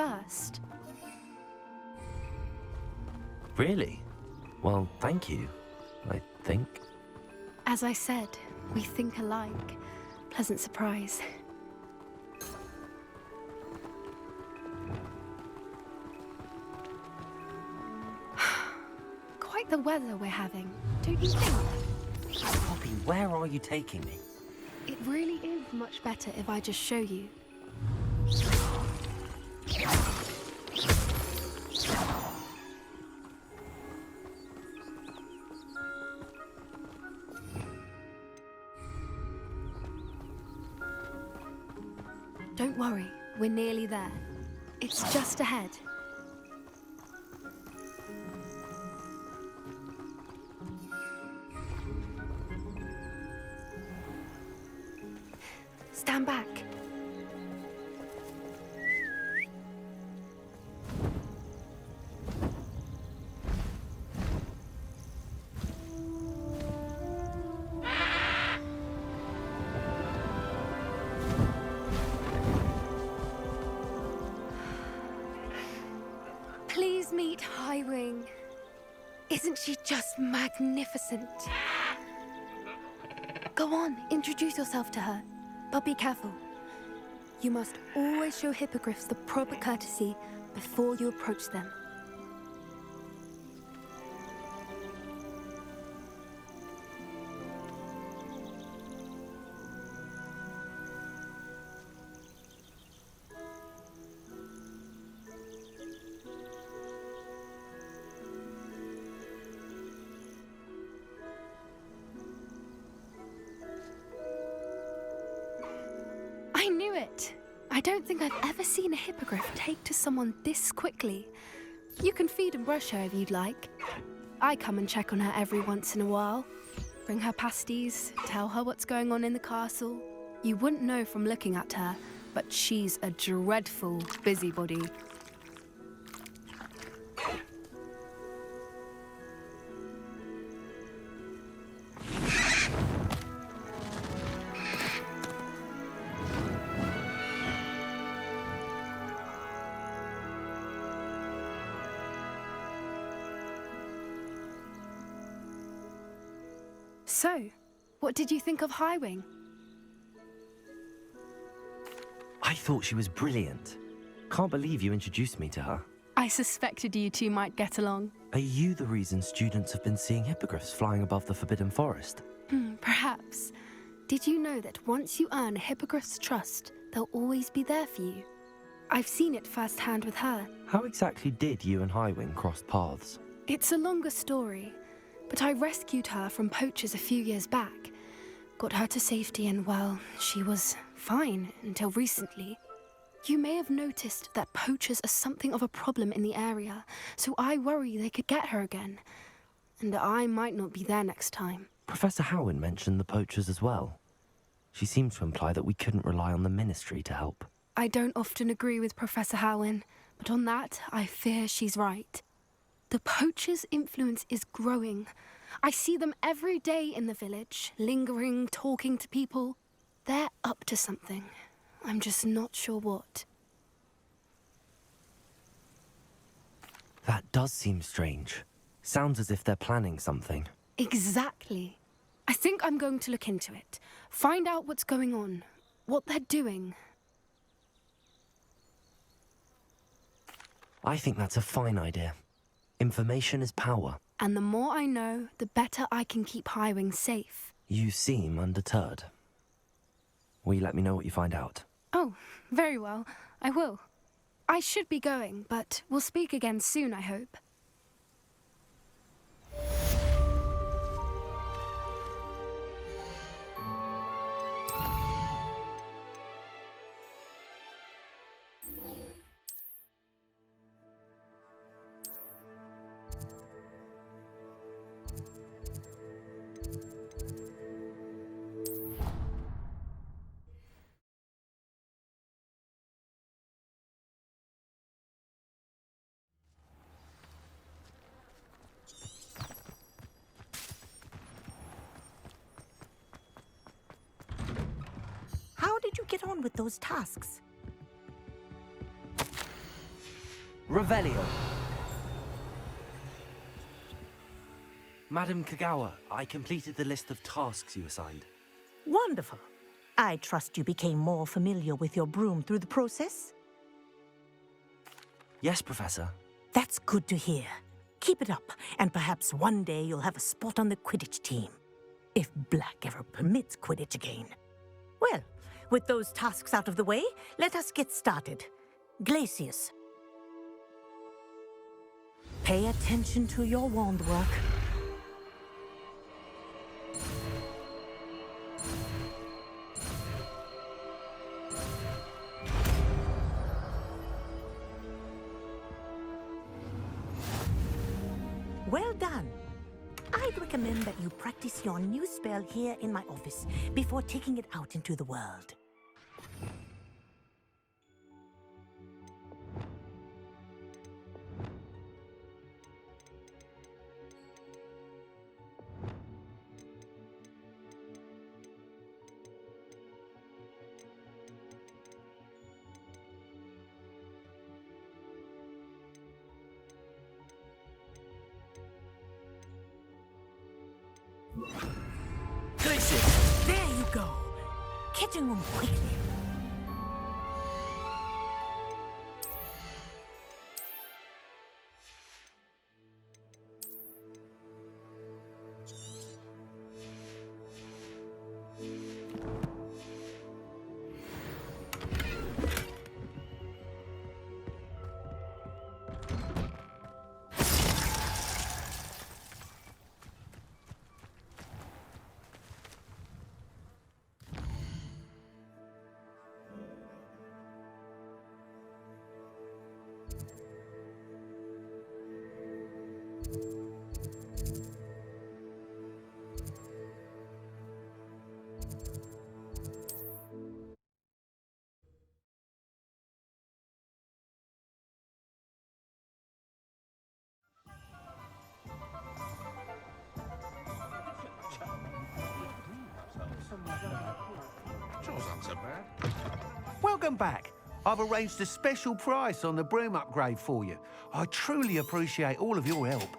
first. Really? Well, thank you, I think. As I said, we think alike. Pleasant surprise. Quite the weather we're having, don't you think? Poppy, where are you taking me? It really is much better if I just show you. Don't worry, we're nearly there. It's just ahead. Stand back. Please meet Highwing. Isn't she just magnificent? Go on, introduce yourself to her. But be careful. You must always show hippogriffs the proper courtesy before you approach them. I knew it! I don't think I've ever seen a hippogriff take to someone this quickly. You can feed and brush her if you'd like. I come and check on her every once in a while. Bring her pasties, tell her what's going on in the castle. You wouldn't know from looking at her, but she's a dreadful busybody. So, what did you think of Highwing? I thought she was brilliant. Can't believe you introduced me to her. I suspected you two might get along. Are you the reason students have been seeing hippogriffs flying above the Forbidden Forest? Perhaps. Did you know that once you earn a hippogriff's trust, they'll always be there for you? I've seen it firsthand with her. How exactly did you and Highwing cross paths? It's a longer story, but I rescued her from poachers a few years back. Got her to safety and, well, she was fine until recently. You may have noticed that poachers are something of a problem in the area, so I worry they could get her again. And I might not be there next time. Professor Howin mentioned the poachers as well. She seemed to imply that we couldn't rely on the Ministry to help. I don't often agree with Professor Howin, but on that, I fear she's right. The poachers' influence is growing. I see them every day in the village, lingering, talking to people. They're up to something. I'm just not sure what. That does seem strange. Sounds as if they're planning something. Exactly. I think I'm going to look into it. Find out what's going on, what they're doing. I think that's a fine idea. Information is power. And the more I know, the better I can keep Highwing safe. You seem undeterred. Will you let me know what you find out? Oh, very well. I will. I should be going, but we'll speak again soon, I hope. How did you get on with those tasks? Revelio. Madam Kagawa, I completed the list of tasks you assigned. Wonderful. I trust you became more familiar with your broom through the process? Yes, Professor. That's good to hear. Keep it up, and perhaps one day you'll have a spot on the Quidditch team. If Black ever permits Quidditch again. Well, with those tasks out of the way, let us get started. Glacius. Pay attention to your wand work. Well done. I'd recommend that you practice your new spell here in my office before taking it out into the world. Glacius! There you go. Catching them quickly. Welcome back. I've arranged a special price on the broom upgrade for you. I truly appreciate all of your help.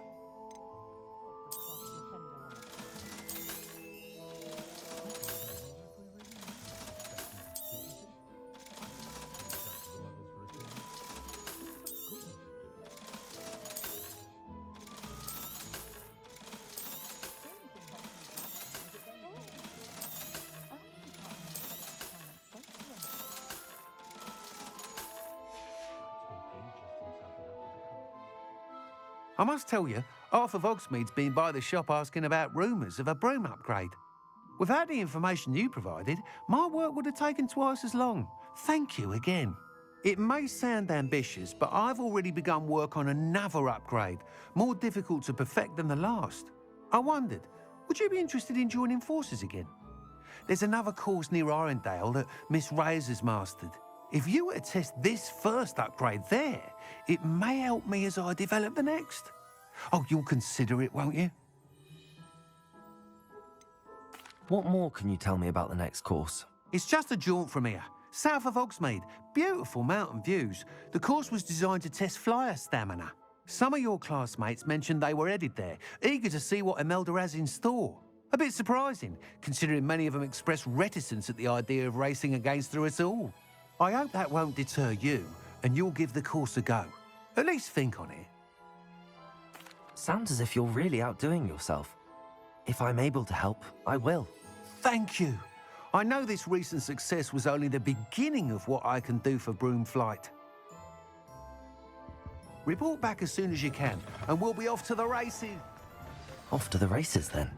I must tell you, half of Hogsmeade's been by the shop asking about rumours of a broom upgrade. Without the information you provided, my work would have taken twice as long. Thank you again. It may sound ambitious, but I've already begun work on another upgrade, more difficult to perfect than the last. I wondered, would you be interested in joining forces again? There's another course near Arendelle that Miss Reyes has mastered. If you were to test this first upgrade there, it may help me as I develop the next. Oh, you'll consider it, won't you? What more can you tell me about the next course? It's just a jaunt from here, south of Hogsmeade. Beautiful mountain views. The course was designed to test flyer stamina. Some of your classmates mentioned they were headed there, eager to see what Imelda has in store. A bit surprising, considering many of them expressed reticence at the idea of racing against her at all. I hope that won't deter you, and you'll give the course a go. At least think on it. Sounds as if you're really outdoing yourself. If I'm able to help, I will. Thank you. I know this recent success was only the beginning of what I can do for broom flight. Report back as soon as you can, and we'll be off to the races. Off to the races, then.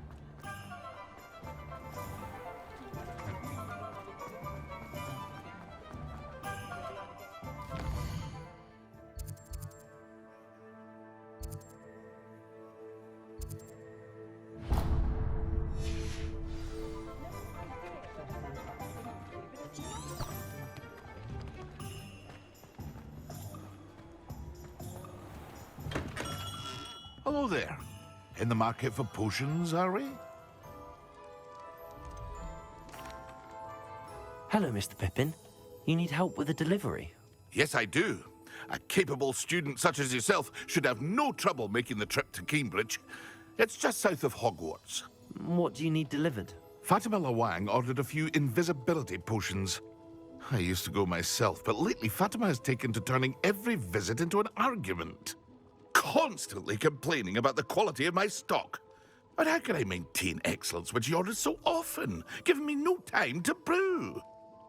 Hello there. In the market for potions, are we? Hello, Mr. Pippin. You need help with a delivery? Yes, I do. A capable student such as yourself should have no trouble making the trip to Cambridge. It's just south of Hogwarts. What do you need delivered? Fatima Lawang ordered a few invisibility potions. I used to go myself, but lately Fatima has taken to turning every visit into an argument. Constantly complaining about the quality of my stock. But how can I maintain excellence when she orders so often, giving me no time to brew?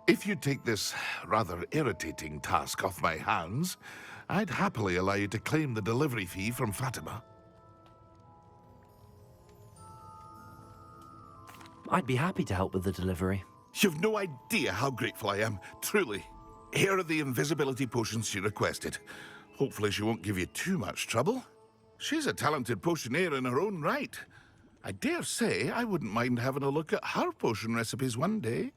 If you take this rather irritating task off my hands, I'd happily allow you to claim the delivery fee from Fatima. I'd be happy to help with the delivery. You've no idea how grateful I am, truly. Here are the invisibility potions she requested. Hopefully she won't give you too much trouble. She's a talented potioneer in her own right. I dare say I wouldn't mind having a look at her potion recipes one day.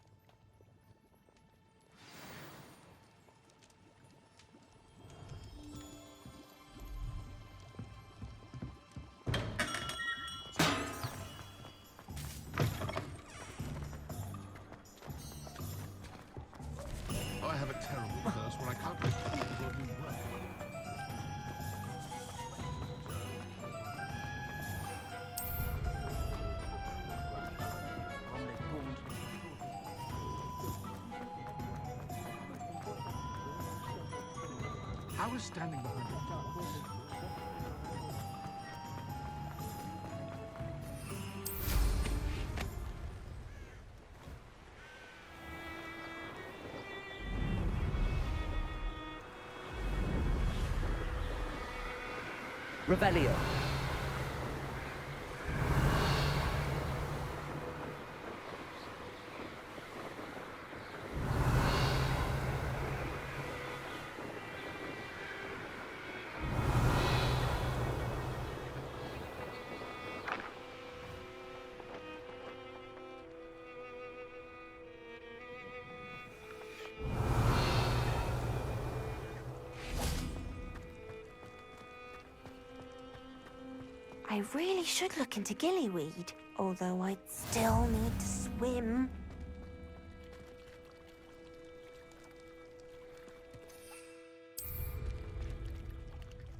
I have a terrible curse where I can't get people or do work. I was standing behind the doors. Revelio. I really should look into gillyweed, although I'd still need to swim.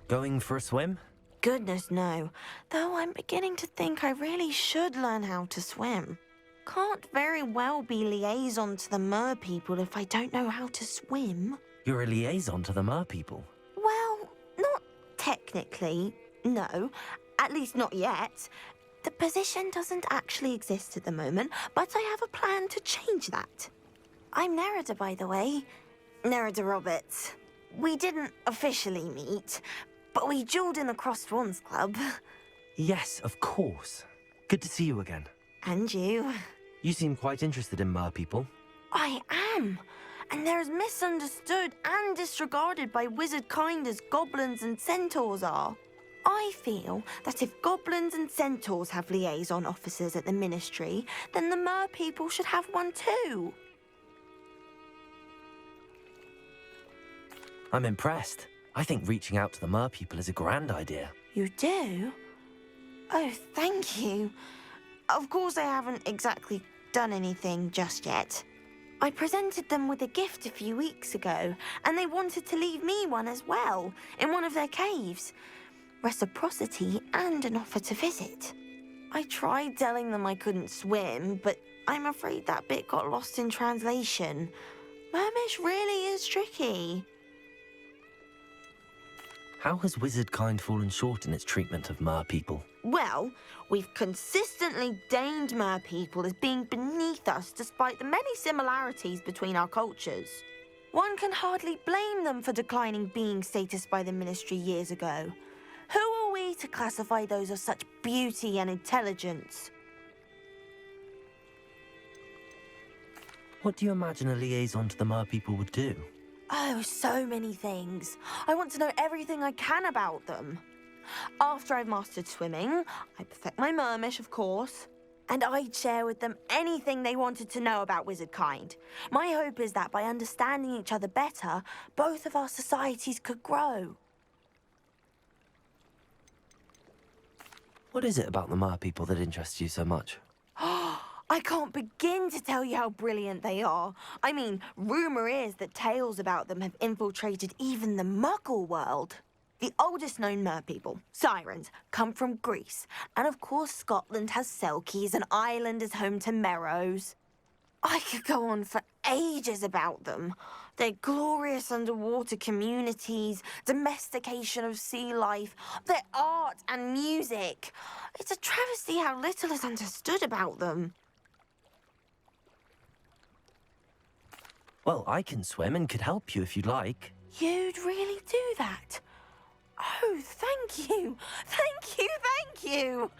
Going for a swim? Goodness no, though I'm beginning to think I really should learn how to swim. Can't very well be liaison to the mer people if I don't know how to swim. You're a liaison to the mer people. Well, not technically, no. At least not yet. The position doesn't actually exist at the moment, but I have a plan to change that. I'm Nerida, by the way. Nerida Roberts. We didn't officially meet, but we duelled in the Crossed Wands Club. Yes, of course. Good to see you again. And you. You seem quite interested in mer people. I am. And they're as misunderstood and disregarded by wizard kind as goblins and centaurs are. I feel that if goblins and centaurs have liaison officers at the Ministry, then the mer people should have one too. I'm impressed. I think reaching out to the mer people is a grand idea. You do? Oh, thank you. Of course I haven't exactly done anything just yet. I presented them with a gift a few weeks ago, and they wanted to leave me one as well, in one of their caves. Reciprocity and an offer to visit. I tried telling them I couldn't swim, but I'm afraid that bit got lost in translation. Mermish really is tricky. How has wizard kind fallen short in its treatment of mer people? Well, we've consistently deigned mer people as being beneath us despite the many similarities between our cultures. One can hardly blame them for declining being status by the Ministry years ago. Who are we to classify those of such beauty and intelligence? What do you imagine a liaison to the mer people would do? Oh, so many things. I want to know everything I can about them. After I've mastered swimming, I perfect my mermish, of course, and I'd share with them anything they wanted to know about wizard kind. My hope is that by understanding each other better, both of our societies could grow. What is it about the mer people that interests you so much? I I can't begin to tell you how brilliant they are. I mean, rumour is that tales about them have infiltrated even the Muggle world. The oldest known merpeople, sirens, come from Greece. And of course Scotland has Selkies and Ireland is home to Merrows. I could go on for ages about them. Their glorious underwater communities, domestication of sea life, their art and music. It's a travesty how little is understood about them. Well, I can swim and could help you if you'd like. You'd really do that? Oh, thank you. Thank you, thank you.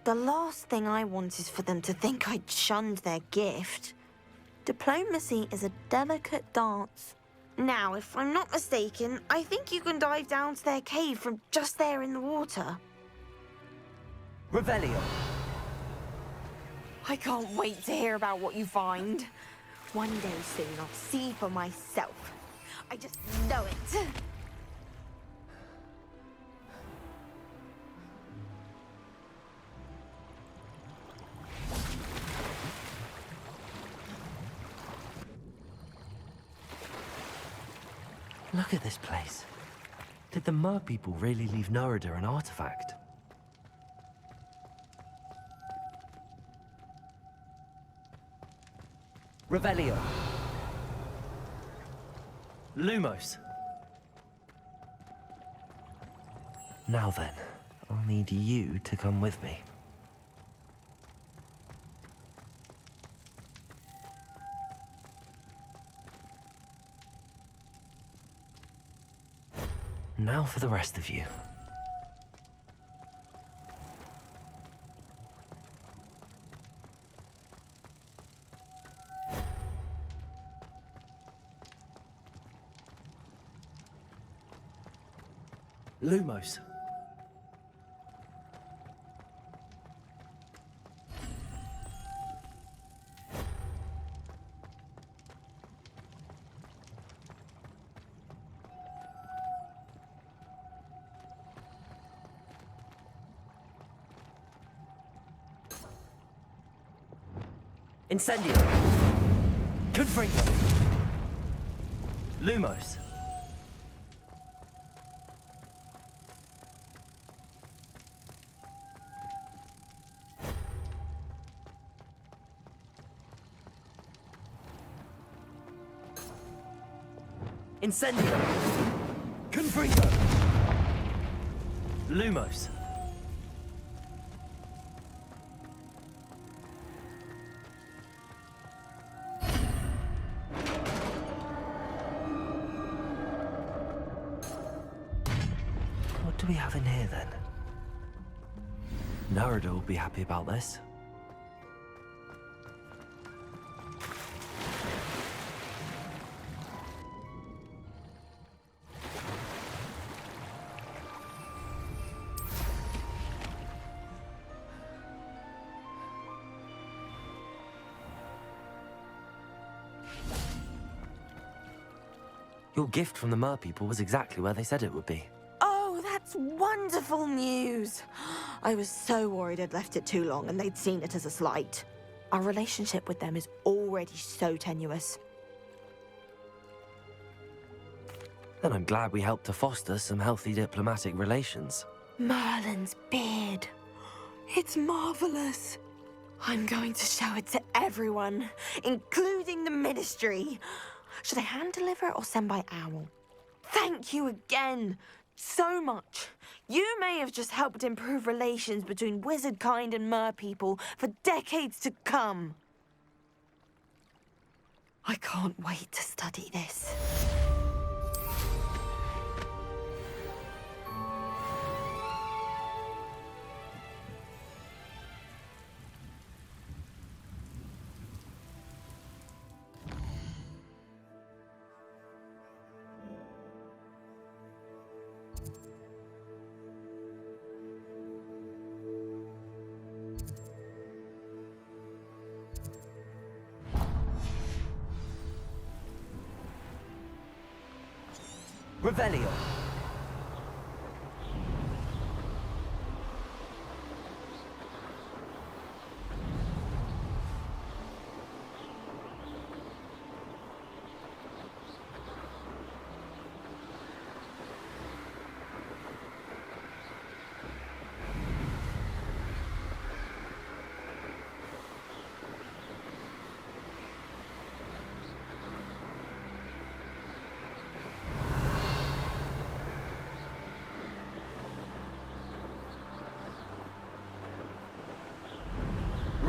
The last thing I want is for them to think I'd shunned their gift. Diplomacy is a delicate dance. Now, if I'm not mistaken, I think you can dive down to their cave from just there in the water. Revelio. I can't wait to hear about what you find. One day soon, I'll see for myself. I just know it. Look at this place. Did the Mer people really leave Nerida an artifact? Revelio. Lumos. Now then, I'll need you to come with me. Now for the rest of you. Lumos. Incendio. Confringo. Lumos. Incendio. Confringo. Lumos. What do we have in here then? Nerida will be happy about this. Your gift from the Mer people was exactly where they said it would be. Oh, that's wonderful news. I was so worried I'd left it too long and they'd seen it as a slight. Our relationship with them is already so tenuous. Then I'm glad we helped to foster some healthy diplomatic relations. Merlin's beard. It's marvelous. I'm going to show it to everyone, including the Ministry. Should I hand deliver it or send by owl? Thank you again so much. You may have just helped improve relations between wizard kind and mer people for decades to come. I can't wait to study this. Revelio.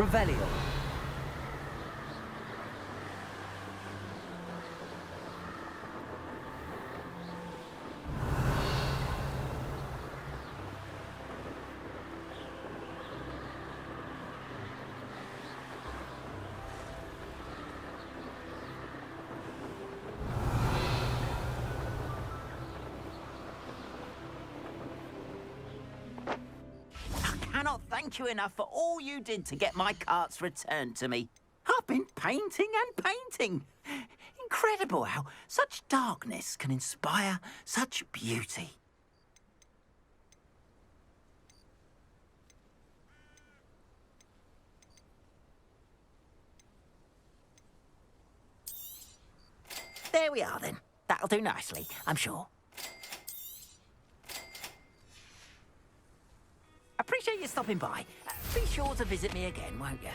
Revelio. I cannot thank you enough for all you did to get my carts returned to me. I've been painting and painting. Incredible how such darkness can inspire such beauty. There we are then. That'll do nicely, I'm sure. Appreciate you stopping by. Be sure to visit me again, won't you?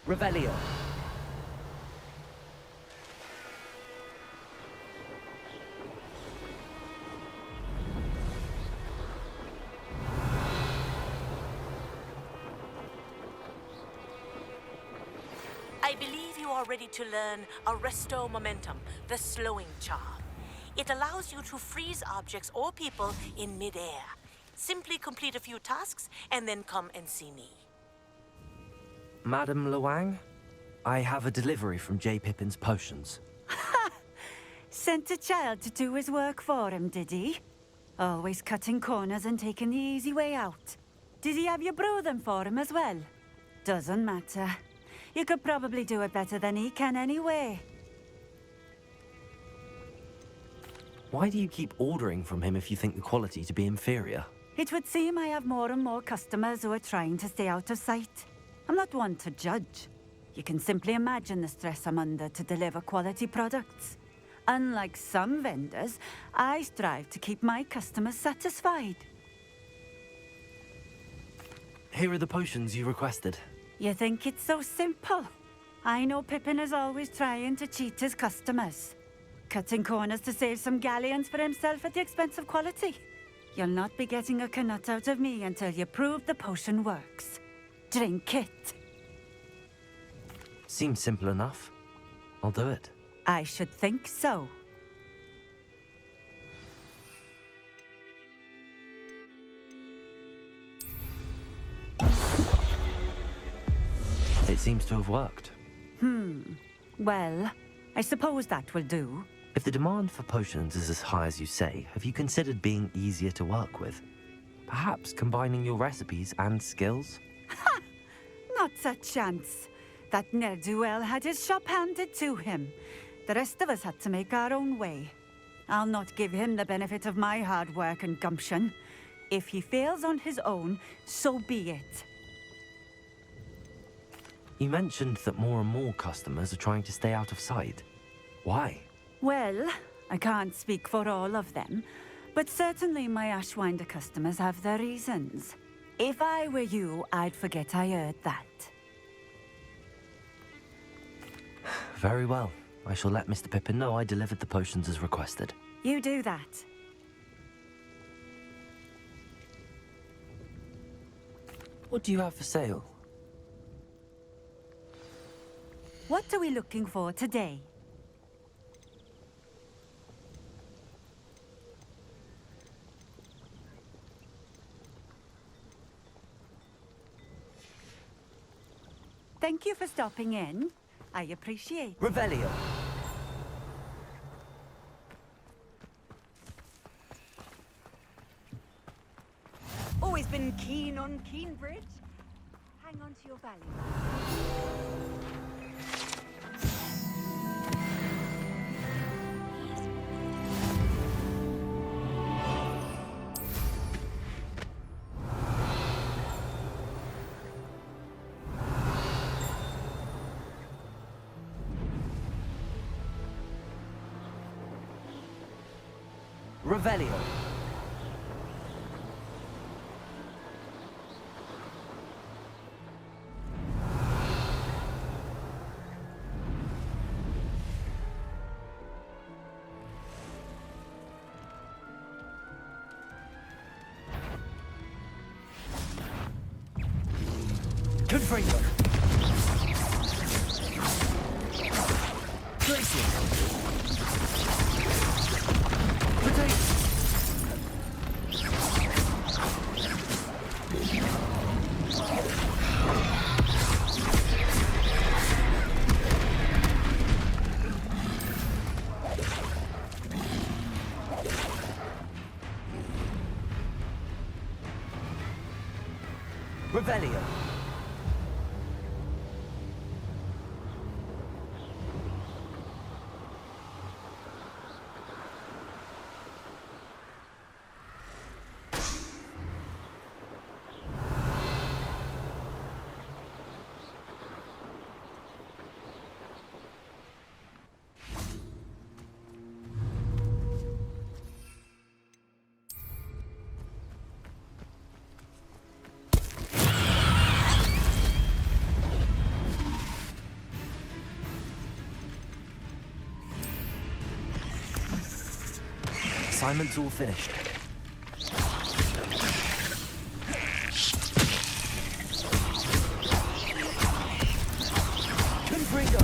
Revelio. I believe you are ready to learn Arresto Momentum, the slowing charm. It allows you to freeze objects or people in midair. Simply complete a few tasks and then come and see me. Madam Luang, I have a delivery from J. Pippin's potions. Sent a child to do his work for him, did he? Always cutting corners and taking the easy way out. Did he have you brew them for him as well? Doesn't matter. You could probably do it better than he can anyway. Why do you keep ordering from him if you think the quality to be inferior? It would seem I have more and more customers who are trying to stay out of sight. I'm not one to judge. You can simply imagine the stress I'm under to deliver quality products. Unlike some vendors, I strive to keep my customers satisfied. Here are the potions you requested. You think it's so simple? I know Pippin is always trying to cheat his customers. Cutting corners to save some galleons for himself at the expense of quality. You'll not be getting a canut out of me until you prove the potion works. Drink it. Seems simple enough. I'll do it. I should think so. It seems to have worked. Well, I suppose that will do. If the demand for potions is as high as you say, have you considered being easier to work with? Perhaps combining your recipes and skills? Not a chance. That ne'er-do-well had his shop handed to him. The rest of us had to make our own way. I'll not give him the benefit of my hard work and gumption. If he fails on his own, so be it. You mentioned that more and more customers are trying to stay out of sight. Why? Well, I can't speak for all of them, but certainly my Ashwinder customers have their reasons. If I were you, I'd forget I heard that. Very well. I shall let Mr. Pippin know I delivered the potions as requested. You do that. What do you have for sale? What are we looking for today? Thank you for stopping in. I appreciate it. Revelio. Always been keen on Keenbridge. Hang on to your value. Revelio. Confringo. Glacier. Potato. Revelio. Assignment's all finished. Confringo.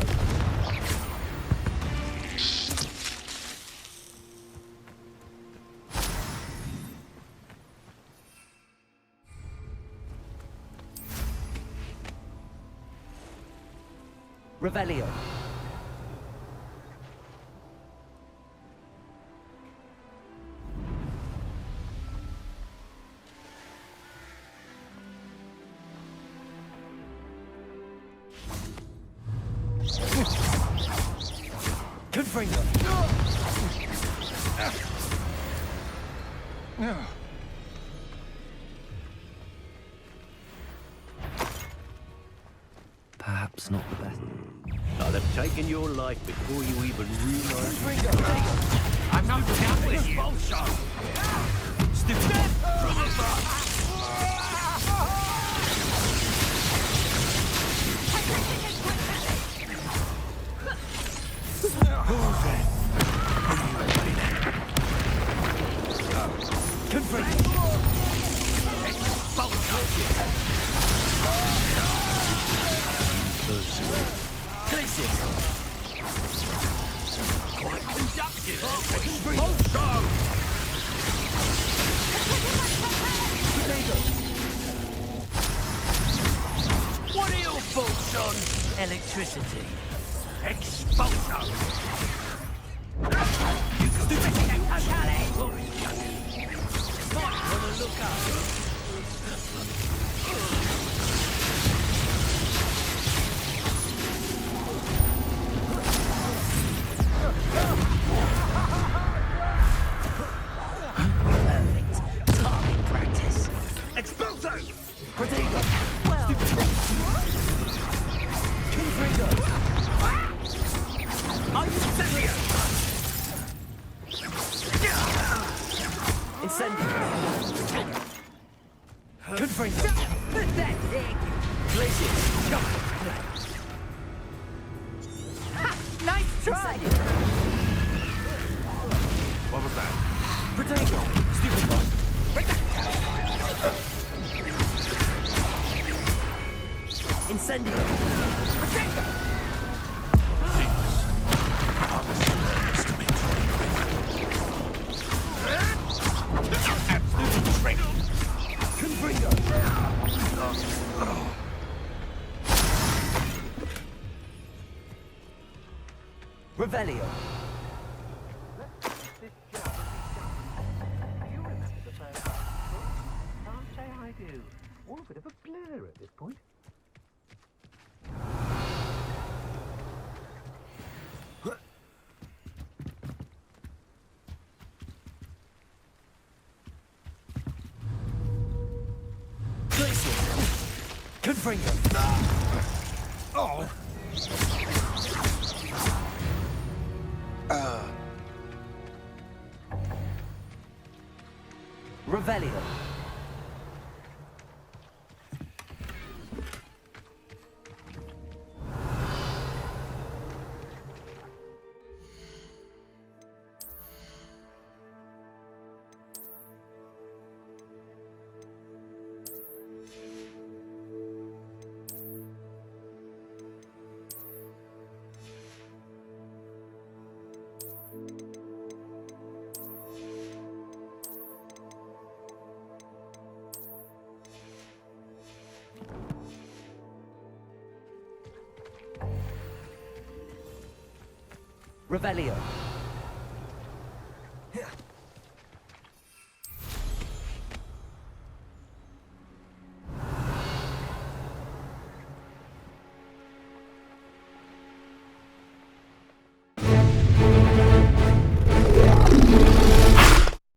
Revelio. Confringo. Perhaps not the best. I'll have taken your life before you even realize. I'm not down with you. What are your thoughts on electricity? Expulso! You can do it! Might want to look up. Perfect. Target practice. Expulso! Protego. Confringo. Incendio! Incendio. Confringo. Pathetic! Glacier. Come. Nice try! What was that? Protego. Stupid one. Incendio. Confringo. Revelio. Can't say I do. All a bit of a blur at this point. Glacier. Confringo. Oh. Revelio. Revelio.